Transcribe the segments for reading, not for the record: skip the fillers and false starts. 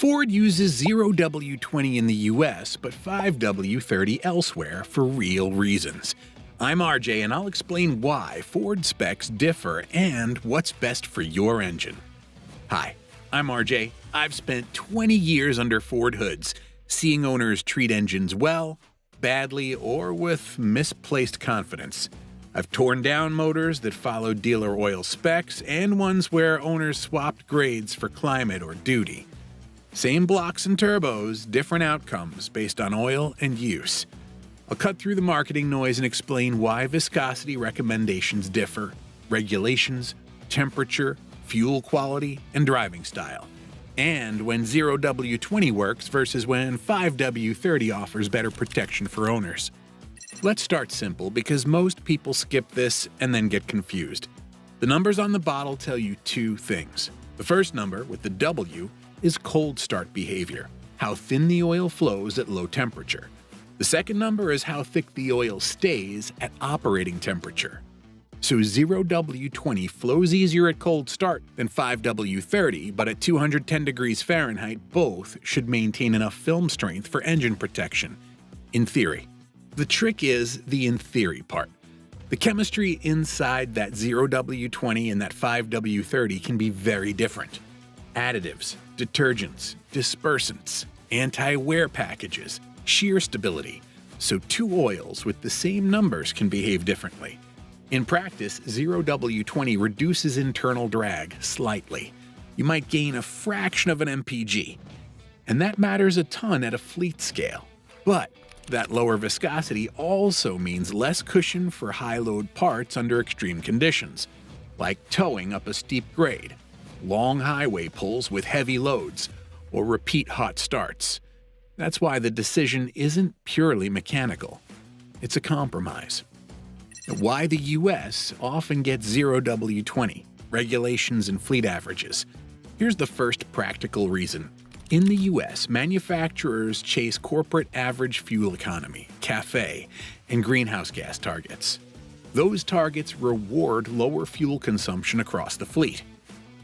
Ford uses 0W-20 in the US, but 5W-30 elsewhere for real reasons. I'm RJ, and I'll explain why Ford specs differ and what's best for your engine. Hi, I'm RJ. I've spent 20 years under Ford hoods, seeing owners treat engines well, badly, or with misplaced confidence. I've torn down motors that followed dealer oil specs and ones where owners swapped grades for climate or duty. Same blocks and turbos, different outcomes based on oil and use. I'll cut through the marketing noise and explain why viscosity recommendations differ, regulations, temperature, fuel quality, and driving style, and when 0W-20 works versus when 5W-30 offers better protection for owners. Let's start simple because most people skip this and then get confused. The numbers on the bottle tell you two things. The first number, with the W, is cold start behavior, how thin the oil flows at low temperature. The second number is how thick the oil stays at operating temperature. So 0W-20 flows easier at cold start than 5W-30, but at 210 degrees Fahrenheit, both should maintain enough film strength for engine protection, in theory. The trick is the in theory part. The chemistry inside that 0W-20 and that 5W-30 can be very different. Additives, detergents, dispersants, anti-wear packages, shear stability. So two oils with the same numbers can behave differently. In practice, 0W-20 reduces internal drag slightly. You might gain a fraction of an mpg. And that matters a ton at a fleet scale. But that lower viscosity also means less cushion for high-load parts under extreme conditions, like towing up a steep grade, long highway pulls with heavy loads, or repeat hot starts. That's why the decision isn't purely mechanical. It's a compromise. Why the US often gets 0W-20, regulations and fleet averages. Here's the first practical reason. In the US, manufacturers chase corporate average fuel economy, CAFE, and greenhouse gas targets. Those targets reward lower fuel consumption across the fleet.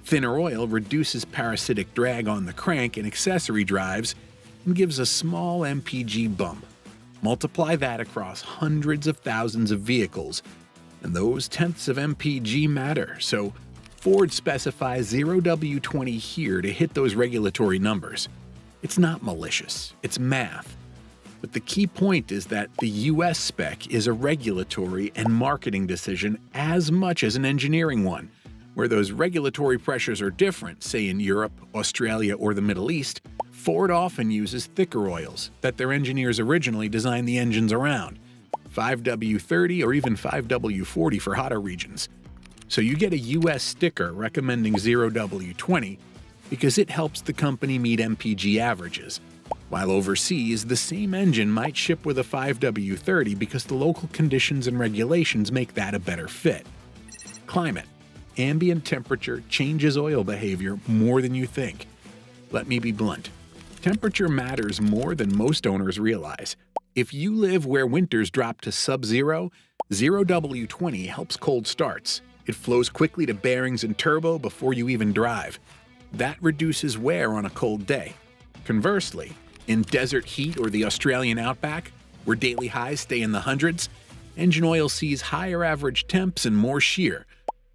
Thinner oil reduces parasitic drag on the crank and accessory drives and gives a small mpg bump. Multiply that across hundreds of thousands of vehicles, and those tenths of mpg matter, so Ford specifies 0W-20 here to hit those regulatory numbers. It's not malicious, it's math. But the key point is that the US spec is a regulatory and marketing decision as much as an engineering one. Where those regulatory pressures are different, say in Europe, Australia, or the Middle East, Ford often uses thicker oils that their engineers originally designed the engines around, 5W-30 or even 5W-40 for hotter regions. So you get a US sticker recommending 0W-20 because it helps the company meet MPG averages, while overseas the same engine might ship with a 5W-30 because the local conditions and regulations make that a better fit. Climate. Ambient temperature changes oil behavior more than you think. Let me be blunt. Temperature matters more than most owners realize. If you live where winters drop to sub-zero, 0W-20 helps cold starts. It flows quickly to bearings and turbo before you even drive. That reduces wear on a cold day. Conversely, in desert heat or the Australian outback, where daily highs stay in the hundreds, engine oil sees higher average temps and more shear.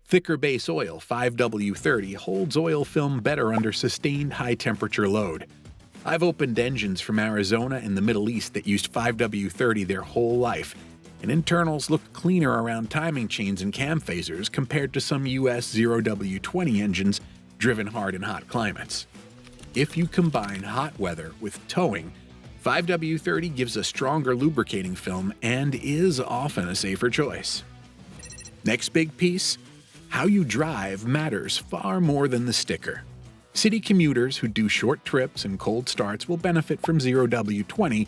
Thicker base oil, 5W-30, holds oil film better under sustained high-temperature load. I've opened engines from Arizona and the Middle East that used 5W-30 their whole life, and internals looked cleaner around timing chains and cam phasers compared to some US 0W-20 engines driven hard in hot climates. If you combine hot weather with towing, 5W-30 gives a stronger lubricating film and is often a safer choice. Next big piece? How you drive matters far more than the sticker. City commuters who do short trips and cold starts will benefit from 0W-20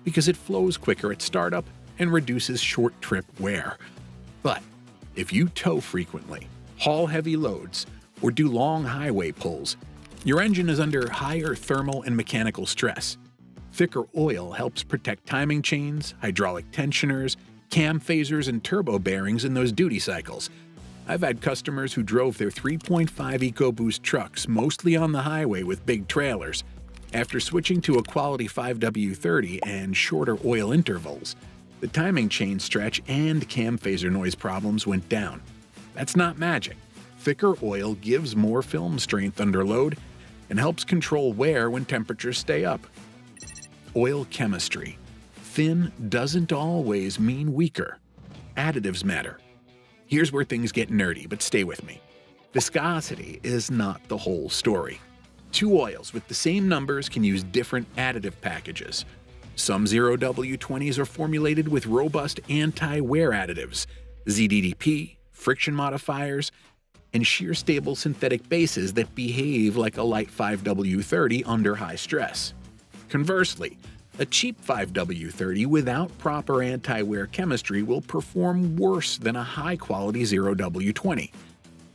because it flows quicker at startup and reduces short trip wear. But if you tow frequently, haul heavy loads, or do long highway pulls, your engine is under higher thermal and mechanical stress. Thicker oil helps protect timing chains, hydraulic tensioners, cam phasers, and turbo bearings in those duty cycles. I've had customers who drove their 3.5 EcoBoost trucks mostly on the highway with big trailers. After switching to a quality 5W-30 and shorter oil intervals, the timing chain stretch and cam phaser noise problems went down. That's not magic. Thicker oil gives more film strength under load and helps control wear when temperatures stay up. Oil chemistry. Thin doesn't always mean weaker. Additives matter. Here's where things get nerdy, but stay with me. Viscosity is not the whole story. Two oils with the same numbers can use different additive packages. Some 0W-20s are formulated with robust anti-wear additives, ZDDP, friction modifiers, and shear-stable synthetic bases that behave like a light 5W-30 under high stress. Conversely, a cheap 5W-30 without proper anti-wear chemistry will perform worse than a high-quality 0W-20.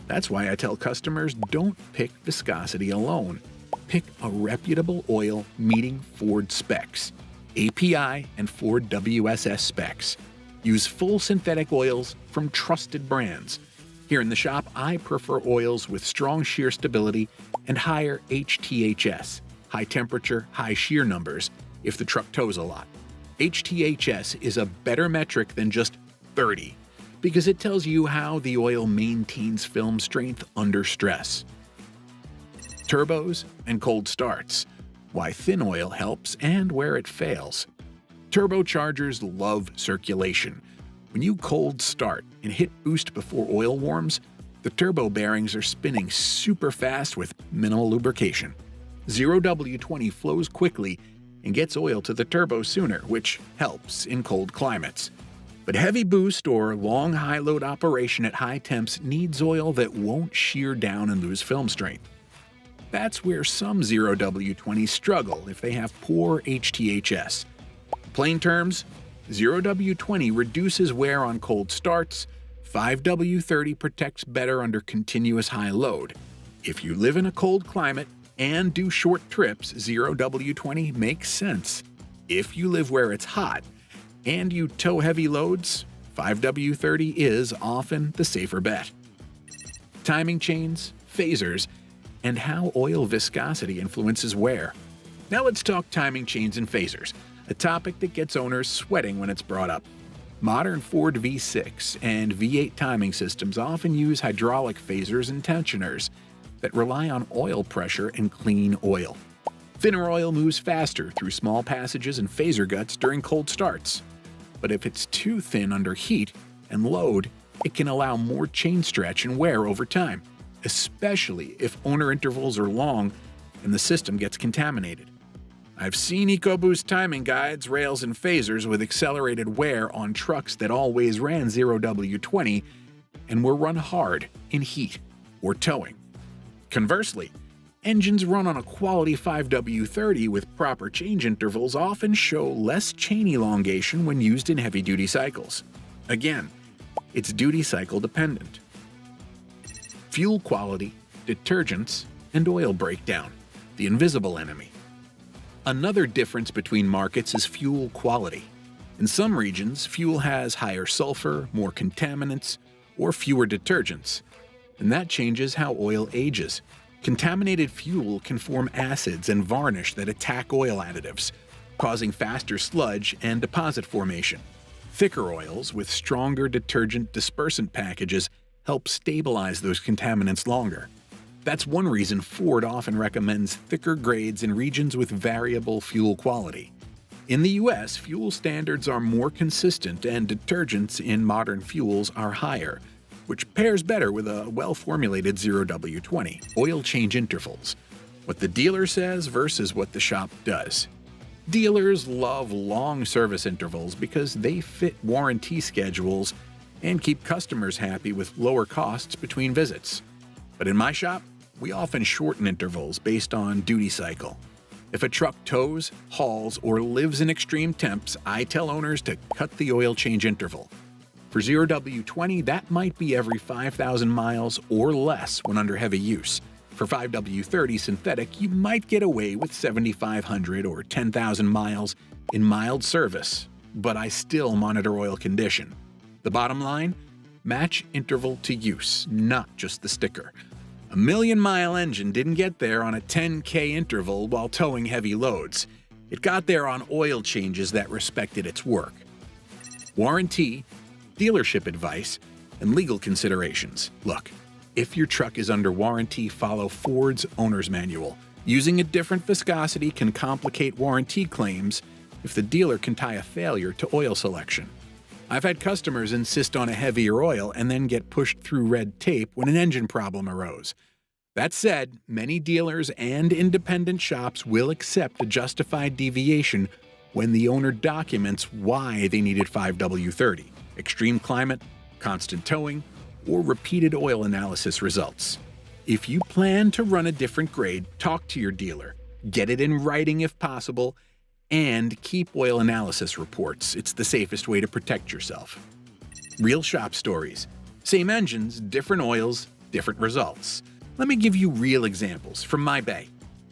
That's why I tell customers don't pick viscosity alone. Pick a reputable oil meeting Ford specs, API and Ford WSS specs. Use full synthetic oils from trusted brands. Here in the shop, I prefer oils with strong shear stability and higher HTHS, high temperature, high shear numbers, if the truck tows a lot. HTHS is a better metric than just 30, because it tells you how the oil maintains film strength under stress. Turbos and cold starts. Why thin oil helps and where it fails. Turbochargers love circulation. When you cold start and hit boost before oil warms, the turbo bearings are spinning super fast with minimal lubrication. 0W-20 flows quickly and gets oil to the turbo sooner, which helps in cold climates. But heavy boost or long high load operation at high temps needs oil that won't shear down and lose film strength. That's where some 0W-20s struggle if they have poor HTHS. Plain terms, 0W-20 reduces wear on cold starts, 5W-30 protects better under continuous high load. If you live in a cold climate and do short trips, 0W-20 makes sense. If you live where it's hot and you tow heavy loads, 5W-30 is often the safer bet. Timing chains, phasers, and how oil viscosity influences wear. Now let's talk timing chains and phasers, a topic that gets owners sweating when it's brought up. Modern Ford V6 and V8 timing systems often use hydraulic phasers and tensioners that rely on oil pressure and clean oil. Thinner oil moves faster through small passages and phaser guts during cold starts. But if it's too thin under heat and load, it can allow more chain stretch and wear over time, especially if owner intervals are long and the system gets contaminated. I've seen EcoBoost timing guides, rails, and phasers with accelerated wear on trucks that always ran 0W-20 and were run hard in heat or towing. Conversely, engines run on a quality 5W-30 with proper change intervals often show less chain elongation when used in heavy-duty cycles. Again, it's duty cycle dependent. Fuel quality, detergents, and oil breakdown, the invisible enemy. Another difference between markets is fuel quality. In some regions, fuel has higher sulfur, more contaminants, or fewer detergents, and that changes how oil ages. Contaminated fuel can form acids and varnish that attack oil additives, causing faster sludge and deposit formation. Thicker oils with stronger detergent dispersant packages help stabilize those contaminants longer. That's one reason Ford often recommends thicker grades in regions with variable fuel quality. In the US, fuel standards are more consistent and detergents in modern fuels are higher, which pairs better with a well-formulated 0W-20. Oil change intervals. What the dealer says versus what the shop does. Dealers love long service intervals because they fit warranty schedules and keep customers happy with lower costs between visits. But in my shop, we often shorten intervals based on duty cycle. If a truck tows, hauls, or lives in extreme temps, I tell owners to cut the oil change interval. For 0W-20, that might be every 5,000 miles or less when under heavy use. For 5W-30 synthetic, you might get away with 7,500 or 10,000 miles in mild service, but I still monitor oil condition. The bottom line? Match interval to use, not just the sticker. A million-mile engine didn't get there on a 10K interval while towing heavy loads. It got there on oil changes that respected its work. Warranty, dealership advice, and legal considerations. Look, if your truck is under warranty, follow Ford's owner's manual. Using a different viscosity can complicate warranty claims if the dealer can tie a failure to oil selection. I've had customers insist on a heavier oil and then get pushed through red tape when an engine problem arose. That said, many dealers and independent shops will accept a justified deviation when the owner documents why they needed 5W-30, extreme climate, constant towing, or repeated oil analysis results. If you plan to run a different grade, talk to your dealer, get it in writing if possible, and keep oil analysis reports. It's the safest way to protect yourself. Real shop stories. Same engines, different oils, different results. Let me give you real examples from my bay.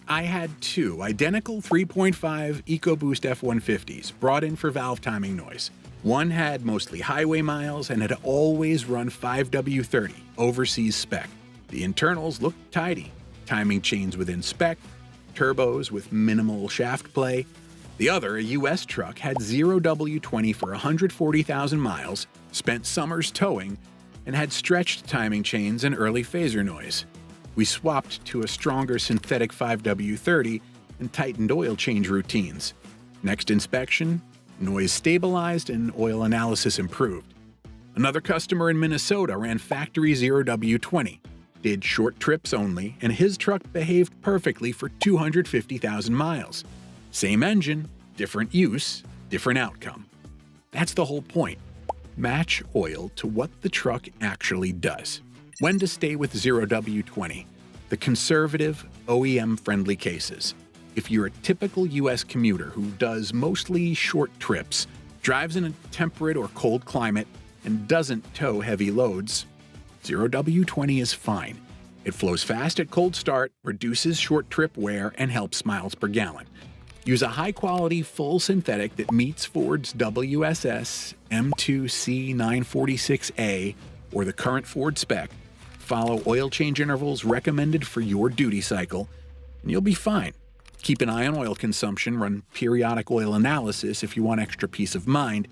I had two identical 3.5 EcoBoost F-150s brought in for valve timing noise. One had mostly highway miles and had always run 5W-30, overseas spec. The internals looked tidy, timing chains within spec, turbos with minimal shaft play. The other, a US truck, had 0W-20 for 140,000 miles, spent summers towing, and had stretched timing chains and early phaser noise. We swapped to a stronger synthetic 5W-30 and tightened oil change routines. Next inspection, noise stabilized and oil analysis improved. Another customer in Minnesota ran factory 0W-20, did short trips only, and his truck behaved perfectly for 250,000 miles. Same engine, different use, different outcome. That's the whole point. Match oil to what the truck actually does. When to stay with 0W-20. The conservative, OEM-friendly cases. If you're a typical US commuter who does mostly short trips, drives in a temperate or cold climate, and doesn't tow heavy loads, 0W-20 is fine. It flows fast at cold start, reduces short trip wear, and helps miles per gallon. Use a high-quality full synthetic that meets Ford's WSS M2C946A or the current Ford spec. Follow oil change intervals recommended for your duty cycle, and you'll be fine. Keep an eye on oil consumption, run periodic oil analysis if you want extra peace of mind,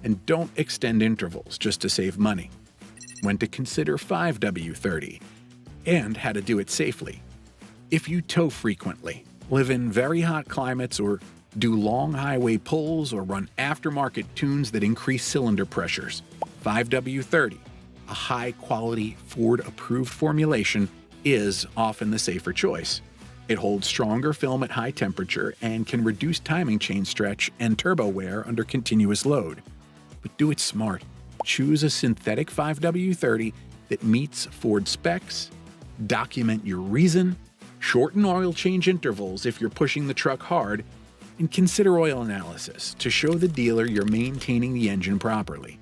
and don't extend intervals just to save money. When to consider 5W-30, and how to do it safely. If you tow frequently, live in very hot climates, or do long highway pulls or run aftermarket tunes that increase cylinder pressures, 5W-30, a high-quality Ford-approved formulation, is often the safer choice. It holds stronger film at high temperature and can reduce timing chain stretch and turbo wear under continuous load. But do it smart. Choose a synthetic 5W-30 that meets Ford specs, document your reason, shorten oil change intervals if you're pushing the truck hard, and consider oil analysis to show the dealer you're maintaining the engine properly.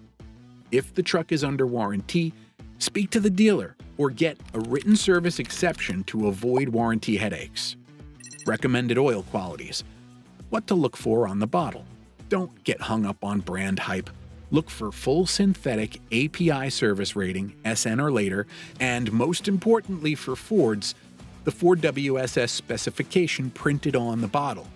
If the truck is under warranty, speak to the dealer or get a written service exception to avoid warranty headaches. Recommended oil qualities. What to look for on the bottle. Don't get hung up on brand hype. Look for full synthetic API service rating, SN or later, and most importantly for Ford's, the Ford WSS specification printed on the bottle,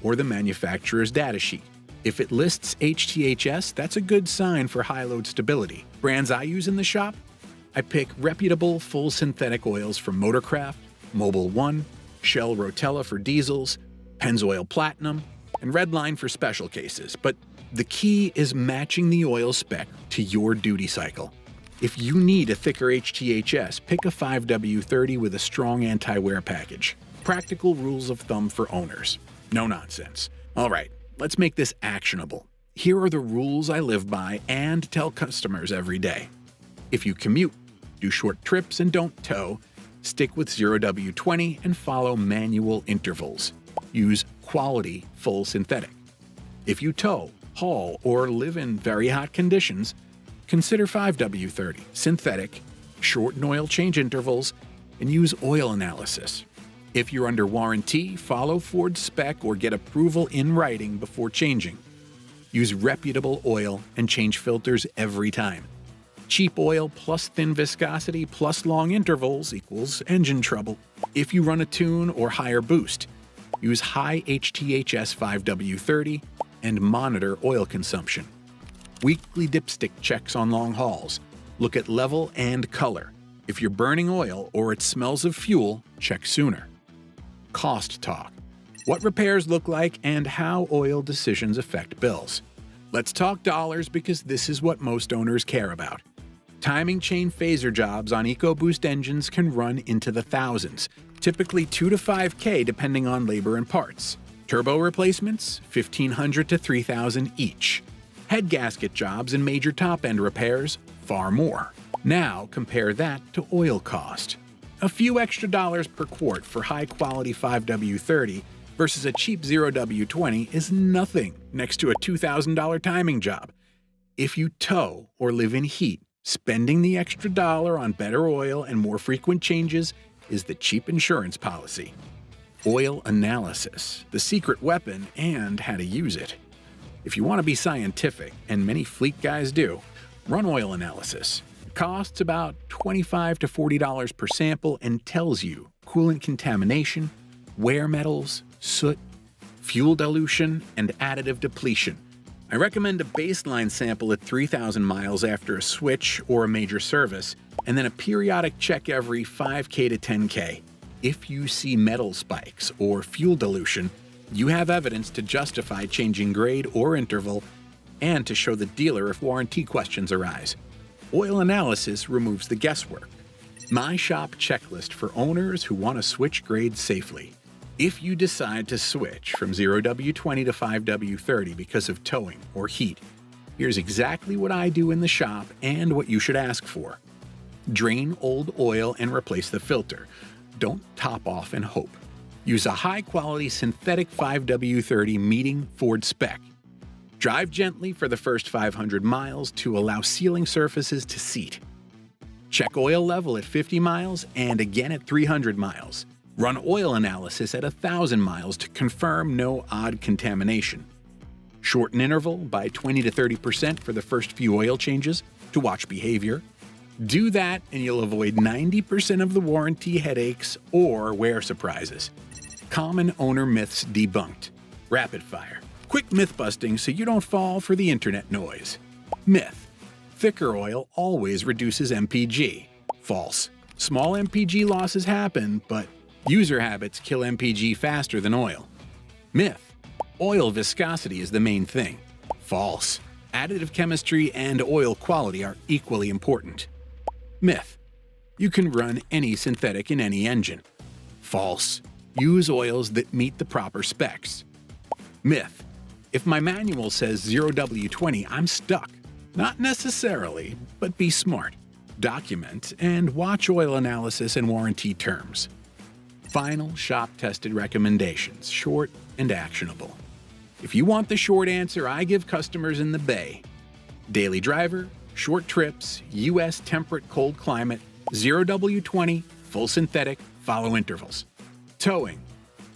or the manufacturer's datasheet. If it lists HTHS, that's a good sign for high load stability. Brands I use in the shop? I pick reputable full synthetic oils from Motorcraft, Mobil 1, Shell Rotella for diesels, Pennzoil Platinum, and Redline for special cases. But the key is matching the oil spec to your duty cycle. If you need a thicker HTHS, pick a 5W-30 with a strong anti-wear package. Practical rules of thumb for owners. No nonsense. All right, let's make this actionable. Here are the rules I live by and tell customers every day. If you commute, do short trips and don't tow, stick with 0W-20 and follow manual intervals. Use quality full synthetic. If you tow, haul, or live in very hot conditions, consider 5W-30, synthetic, shorten oil change intervals, and use oil analysis. If you're under warranty, follow Ford spec or get approval in writing before changing. Use reputable oil and change filters every time. Cheap oil plus thin viscosity plus long intervals equals engine trouble. If you run a tune or higher boost, use high HTHS 5W-30 and monitor oil consumption. Weekly dipstick checks on long hauls. Look at level and color. If you're burning oil or it smells of fuel, check sooner. Cost talk. What repairs look like and how oil decisions affect bills. Let's talk dollars because this is what most owners care about. Timing chain phaser jobs on EcoBoost engines can run into the thousands, typically $2 to $5K depending on labor and parts. Turbo replacements, $1,500 to $3,000 each. Head gasket jobs and major top-end repairs, far more. Now compare that to oil cost. A few extra dollars per quart for high-quality 5W-30 versus a cheap 0W-20 is nothing next to a $2,000 timing job. If you tow or live in heat, spending the extra dollar on better oil and more frequent changes is the cheap insurance policy. Oil analysis, the secret weapon and how to use it. If you want to be scientific, and many fleet guys do, run oil analysis. It costs about $25 to $40 per sample and tells you coolant contamination, wear metals, soot, fuel dilution, and additive depletion. I recommend a baseline sample at 3,000 miles after a switch or a major service, and then a periodic check every 5K to 10K. If you see metal spikes or fuel dilution, you have evidence to justify changing grade or interval and to show the dealer if warranty questions arise. Oil analysis removes the guesswork. My shop checklist for owners who want to switch grades safely. If you decide to switch from 0W-20 to 5W-30 because of towing or heat, here's exactly what I do in the shop and what you should ask for. Drain old oil and replace the filter. Don't top off and hope. Use a high-quality synthetic 5W-30 meeting Ford spec. Drive gently for the first 500 miles to allow sealing surfaces to seat. Check oil level at 50 miles and again at 300 miles. Run oil analysis at 1,000 miles to confirm no odd contamination. Shorten interval by 20 to 30% for the first few oil changes to watch behavior. Do that and you'll avoid 90% of the warranty headaches or wear surprises. Common owner myths debunked. Rapid fire. Quick myth busting so you don't fall for the internet noise. Myth. Thicker oil always reduces MPG. False. Small MPG losses happen, but user habits kill MPG faster than oil. Myth. Oil viscosity is the main thing. False. Additive chemistry and oil quality are equally important. Myth. You can run any synthetic in any engine. False. Use oils that meet the proper specs. Myth. If my manual says 0W-20, I'm stuck. Not necessarily, but be smart. Document and watch oil analysis and warranty terms. Final shop-tested recommendations, short and actionable. If you want the short answer I give customers in the Bay: daily driver, short trips, U.S. temperate cold climate, 0W-20, full synthetic, follow intervals. Towing,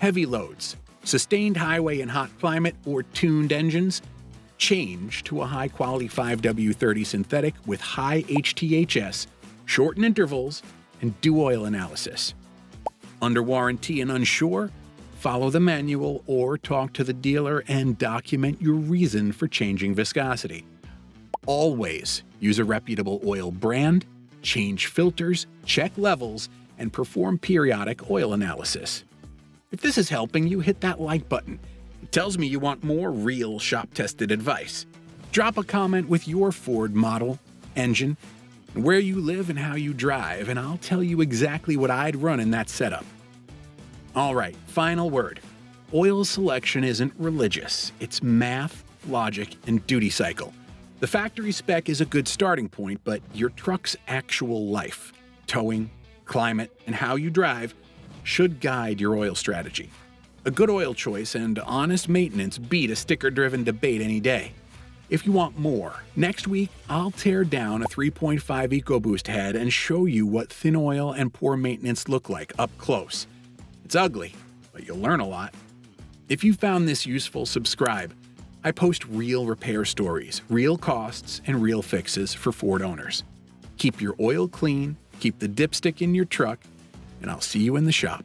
heavy loads, sustained highway and hot climate or tuned engines, change to a high-quality 5W-30 synthetic with high HTHS, shorten intervals, and do oil analysis. Under warranty and unsure? Follow the manual or talk to the dealer and document your reason for changing viscosity. Always use a reputable oil brand, change filters, check levels, and perform periodic oil analysis. If this is helping you, hit that like button. It tells me you want more real shop-tested advice. Drop a comment with your Ford model, engine, where you live and how you drive, and I'll tell you exactly what I'd run in that setup. Alright, final word. Oil selection isn't religious. It's math, logic, and duty cycle. The factory spec is a good starting point, but your truck's actual life, towing, climate, and how you drive should guide your oil strategy. A good oil choice and honest maintenance beat a sticker-driven debate any day. If you want more, next week I'll tear down a 3.5 EcoBoost head and show you what thin oil and poor maintenance look like up close. It's ugly, but you'll learn a lot. If you found this useful, subscribe. I post real repair stories, real costs, and real fixes for Ford owners. Keep your oil clean, keep the dipstick in your truck, and I'll see you in the shop.